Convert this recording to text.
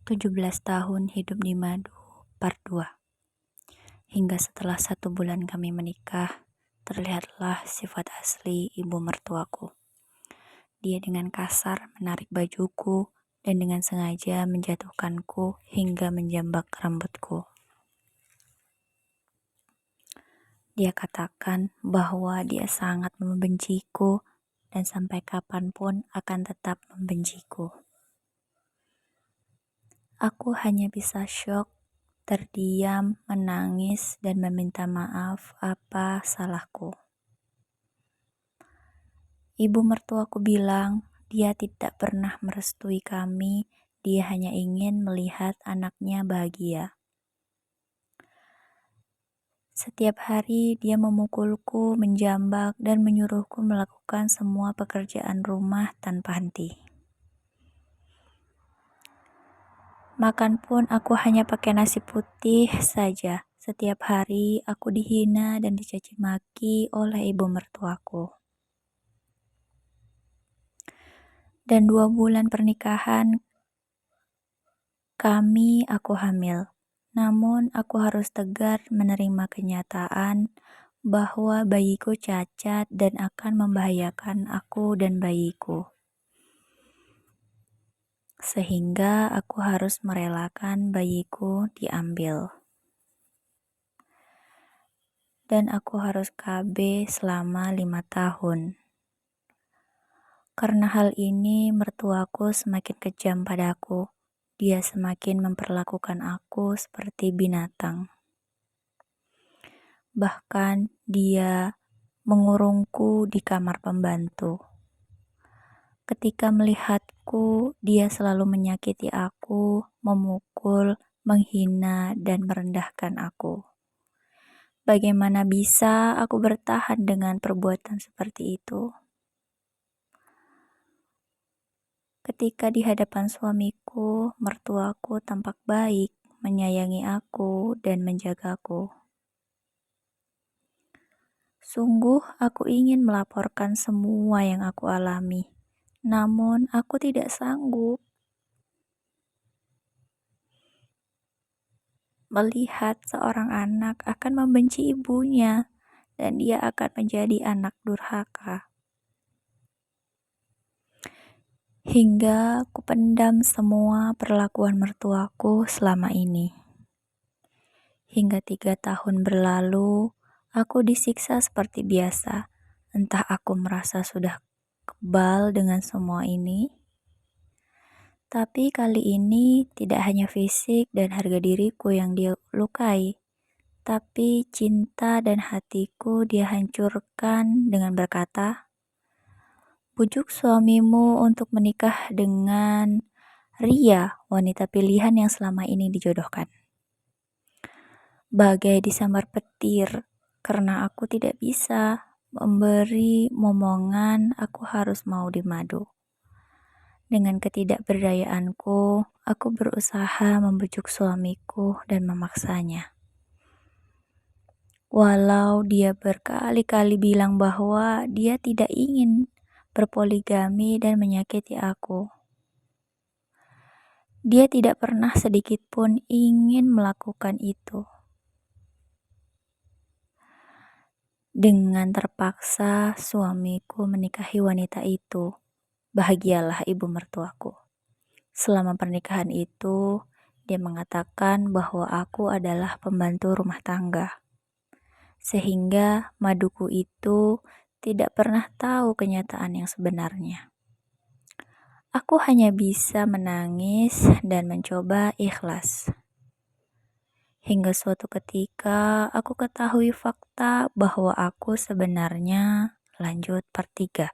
17 tahun hidup di madu, part 2. Hingga setelah 1 bulan kami menikah, terlihatlah sifat asli ibu mertuaku. Dia dengan kasar menarik bajuku dan dengan sengaja menjatuhkanku hingga menjambak rambutku. Dia katakan bahwa dia sangat membenciku dan sampai kapanpun akan tetap membenciku. Aku hanya bisa syok, terdiam, menangis, dan meminta maaf apa salahku. Ibu mertuaku bilang dia tidak pernah merestui kami, dia hanya ingin melihat anaknya bahagia. Setiap hari dia memukulku, menjambak, dan menyuruhku melakukan semua pekerjaan rumah tanpa henti. Makan pun aku hanya pakai nasi putih saja. Setiap hari aku dihina dan dicaci maki oleh ibu mertuaku. Dan 2 bulan pernikahan kami aku hamil. Namun aku harus tegar menerima kenyataan bahwa bayiku cacat dan akan membahayakan aku dan bayiku. Sehingga aku harus merelakan bayiku diambil. Dan aku harus KB selama 5 tahun. Karena hal ini mertuaku semakin kejam padaku. Dia semakin memperlakukan aku seperti binatang. Bahkan dia mengurungku di kamar pembantu. Ketika melihatku, dia selalu menyakiti aku, memukul, menghina, dan merendahkan aku. Bagaimana bisa aku bertahan dengan perbuatan seperti itu? Ketika di hadapan suamiku, mertuaku tampak baik, menyayangi aku, dan menjagaku. Sungguh aku ingin melaporkan semua yang aku alami, namun aku tidak sanggup. Melihat seorang anak akan membenci ibunya, dan dia akan menjadi anak durhaka. Hingga kupendam semua perlakuan mertuaku selama ini. Hingga 3 tahun berlalu, aku disiksa seperti biasa. Entah aku merasa sudah kebal dengan semua ini. Tapi kali ini tidak hanya fisik dan harga diriku yang dia lukai, tapi cinta dan hatiku dia hancurkan dengan berkata, "Bujuk suamimu untuk menikah dengan Ria, wanita pilihan yang selama ini dijodohkan." Bagai disambar petir, karena aku tidak bisa memberi momongan, aku harus mau di madu. Dengan ketidakberdayaanku, aku berusaha membujuk suamiku dan memaksanya. Walau dia berkali-kali bilang bahwa dia tidak ingin berpoligami dan menyakiti aku. Dia tidak pernah sedikit pun ingin melakukan itu. Dengan terpaksa suamiku menikahi wanita itu. Bahagialah ibu mertuaku. Selama pernikahan itu, dia mengatakan bahwa aku adalah pembantu rumah tangga. Sehingga maduku itu tidak pernah tahu kenyataan yang sebenarnya. Aku hanya bisa menangis dan mencoba ikhlas. Hingga suatu ketika aku ketahui fakta bahwa aku sebenarnya lanjut part 3.